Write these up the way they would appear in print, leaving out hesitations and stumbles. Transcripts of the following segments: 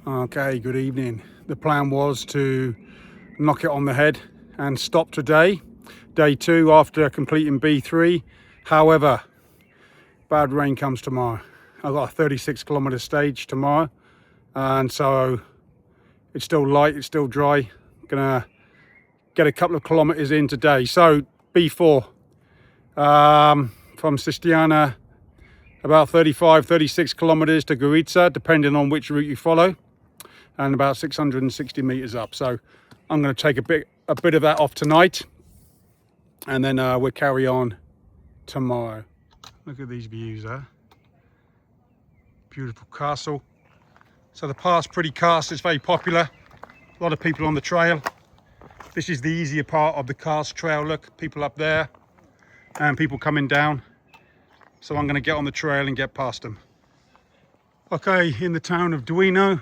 Okay, good evening. The plan was to knock it on the head and stop today, day 2 after completing B3. However, bad rain comes tomorrow. I've got a 36-kilometer stage tomorrow, and so it's still light, it's still dry. Gonna get a couple of kilometers in today. So B4 from Sistiana, about 35-36 kilometers to Gorizia, depending on which route you follow, and about 660 meters up. So I'm going to take a bit of that off tonight, and then we'll carry on tomorrow. Look at these views there. Beautiful castle. So the path's pretty cast, it's very popular. A lot of people on the trail. This is the easier part of the cast trail. Look, people up there and people coming down. So I'm going to get on the trail and get past them. Okay, in the town of Duino,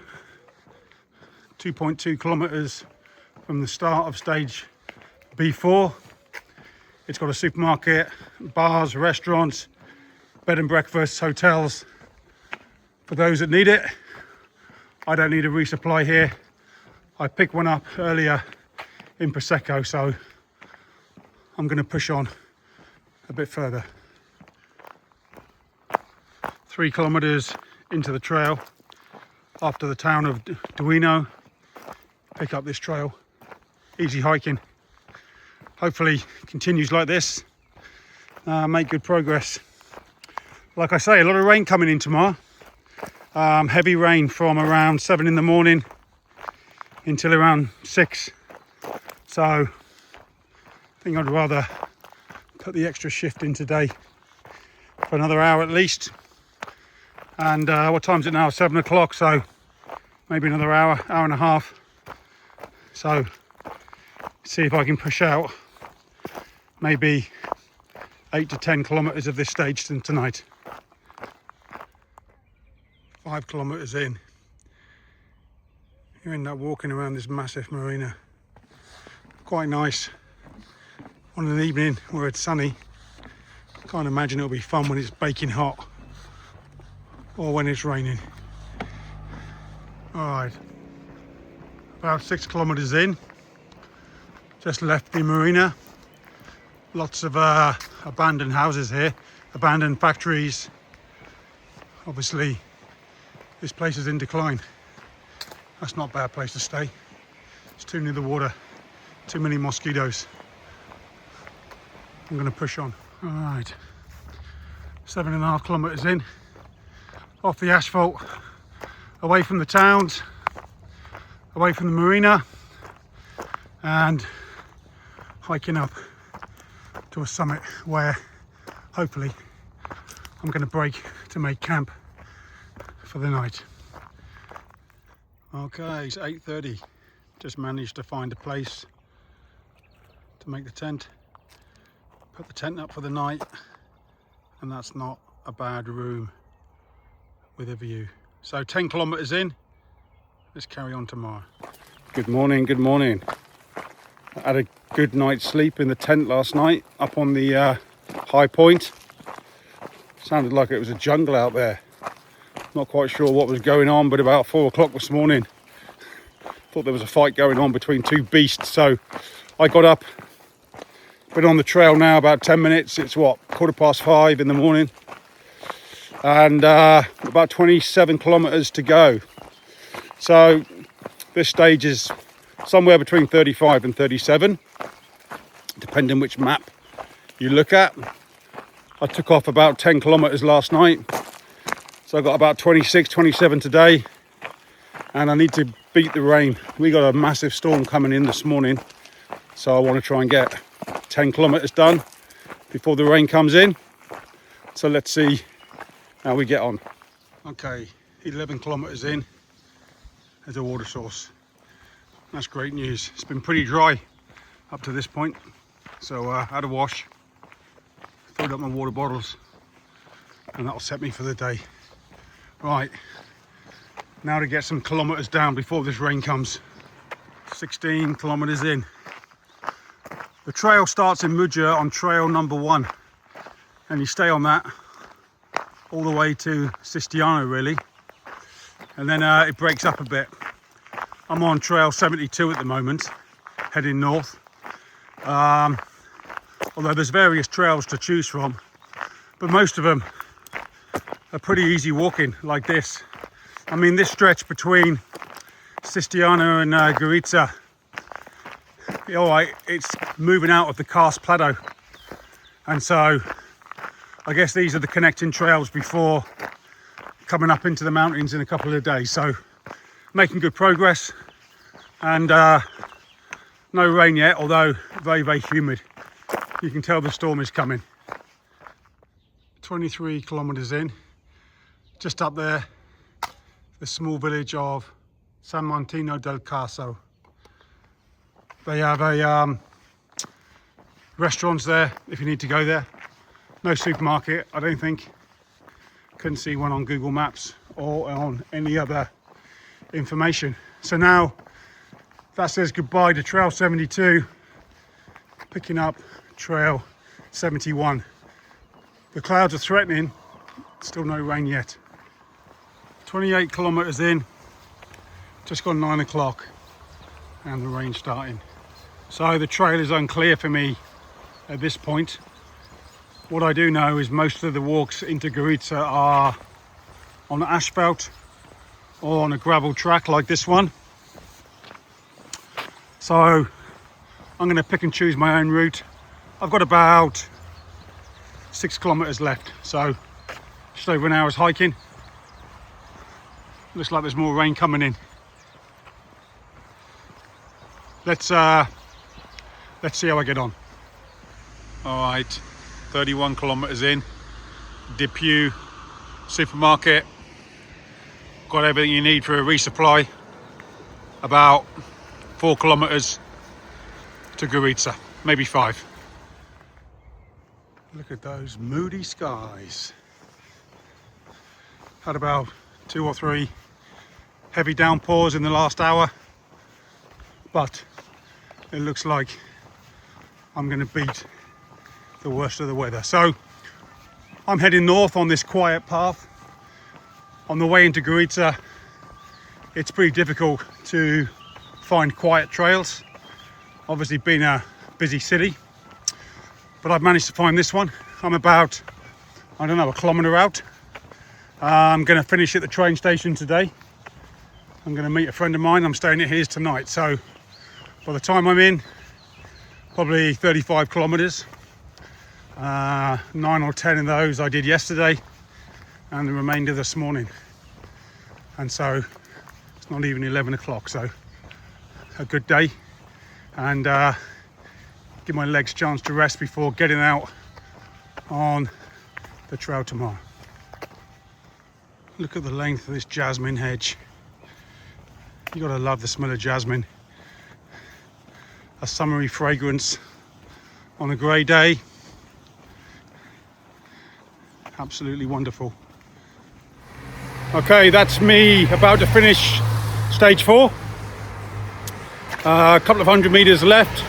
2.2 kilometers from the start of stage B4. It's got a supermarket, bars, restaurants, bed and breakfast, hotels for those that need it. I don't need a resupply here. I picked one up earlier in Prosecco, so I'm going to push on a bit further. 3 kilometers into the trail after the town of Duino. Pick up this trail. Easy hiking. Hopefully continues like this. Make good progress. Like I say, a lot of rain coming in tomorrow. Heavy rain from around 7 in the morning until around 6. So I think I'd rather put the extra shift in today for another hour at least. And what time is it now? 7 o'clock, so maybe another hour and a half. So see if I can push out maybe 8 to 10 kilometers of this stage tonight. 5 kilometers in, you end up walking around this massive marina. Quite nice on an evening where it's sunny. Can't imagine it'll be fun when it's baking hot or when it's raining. All right, about 6 kilometers in, just left the marina. Lots of abandoned houses here, abandoned factories. Obviously this place is in decline. That's not a bad place to stay. It's too near the water, too many mosquitoes. I'm going to push on. All right, 7.5 kilometers in, off the asphalt, away from the towns, away from the marina, and hiking up to a summit where hopefully I'm going to break to make camp for the night. Okay, it's 8:30. Just managed to find a place to make the tent, put the tent up for the night, and that's not a bad room with a view. So 10 kilometers in, let's carry on tomorrow. Good morning, good morning. I had a good night's sleep in the tent last night up on the high point. Sounded like it was a jungle out there. Not quite sure what was going on, but about 4 o'clock this morning, thought there was a fight going on between two beasts. So I got up, been on the trail now about 10 minutes. It's what, 5:15 in the morning, and about 27 kilometers to go. So this stage is somewhere between 35 and 37, depending which map you look at. I took off about 10 kilometers last night, so I got about 26, 27 today, and I need to beat the rain. We got a massive storm coming in this morning, so I want to try and get 10 kilometers done before the rain comes in. So let's see how we get on. Okay, 11 kilometers in, there's a water source. That's great news. It's been pretty dry up to this point, so I had a wash, filled up my water bottles, and that'll set me for the day. Right, now to get some kilometers down before this rain comes. 16 kilometers in. The trail starts in Muggia on trail number 1, and you stay on that all the way to Sistiana really. and then it breaks up a bit. I'm on trail 72 at the moment, heading north. Although there's various trails to choose from, but most of them are pretty easy walking, like this. I mean, this stretch between Sistiana and Gorizia, it's moving out of the karst plateau, and so I guess these are the connecting trails before coming up into the mountains in a couple of days. So making good progress, and no rain yet, although very, very humid. You can tell the storm is coming. 23 kilometers in, just up there, the small village of San Martino del Carso. They have a restaurants there if you need to go there. No supermarket, I don't think. Couldn't see one on Google Maps or on any other information. So now that says goodbye to trail 72, picking up trail 71. The clouds are threatening, still no rain yet. 28 kilometers in, just gone 9 o'clock, and the rain's starting. So the trail is unclear for me at this point. What I do know is most of the walks into Gorizia are on asphalt or on a gravel track like this one. So I'm going to pick and choose my own route. I've got about 6 kilometers left, so just over an hour's hiking. Looks like there's more rain coming in. Let's see how I get on. All right, 31 kilometers in, Depew supermarket. Got everything you need for a resupply. About 4 kilometers to Gorizia, maybe 5. Look at those moody skies. Had about 2 or 3 heavy downpours in the last hour, but it looks like I'm going to beat the worst of the weather. So I'm heading north on this quiet path. On the way into Gorizia, it's pretty difficult to find quiet trails, obviously being a busy city, but I've managed to find this one. I'm about, I don't know, a kilometer out. I'm going to finish at the train station today. I'm going to meet a friend of mine. I'm staying at his tonight, so by the time I'm in, probably 35 kilometers. 9 or 10 of those I did yesterday, and the remainder this morning. And so it's not even 11 o'clock, so a good day, and give my legs a chance to rest before getting out on the trail tomorrow. Look at the length of this jasmine hedge. You gotta love the smell of jasmine. A summery fragrance on a grey day. Absolutely wonderful. Okay, that's me about to finish stage 4. A couple of 100 meters left.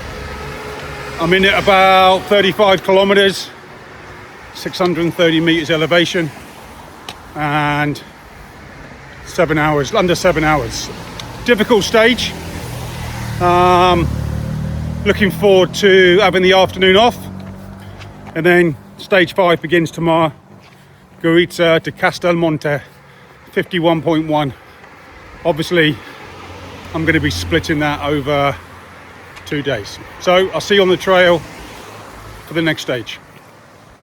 I'm in at about 35 kilometers, 630 meters elevation, and 7 hours, under 7 hours. Difficult stage. Looking forward to having the afternoon off, and then stage 5 begins tomorrow. Gorizia to Castelmonte, 51.1. Obviously, I'm going to be splitting that over 2 days. So I'll see you on the trail for the next stage.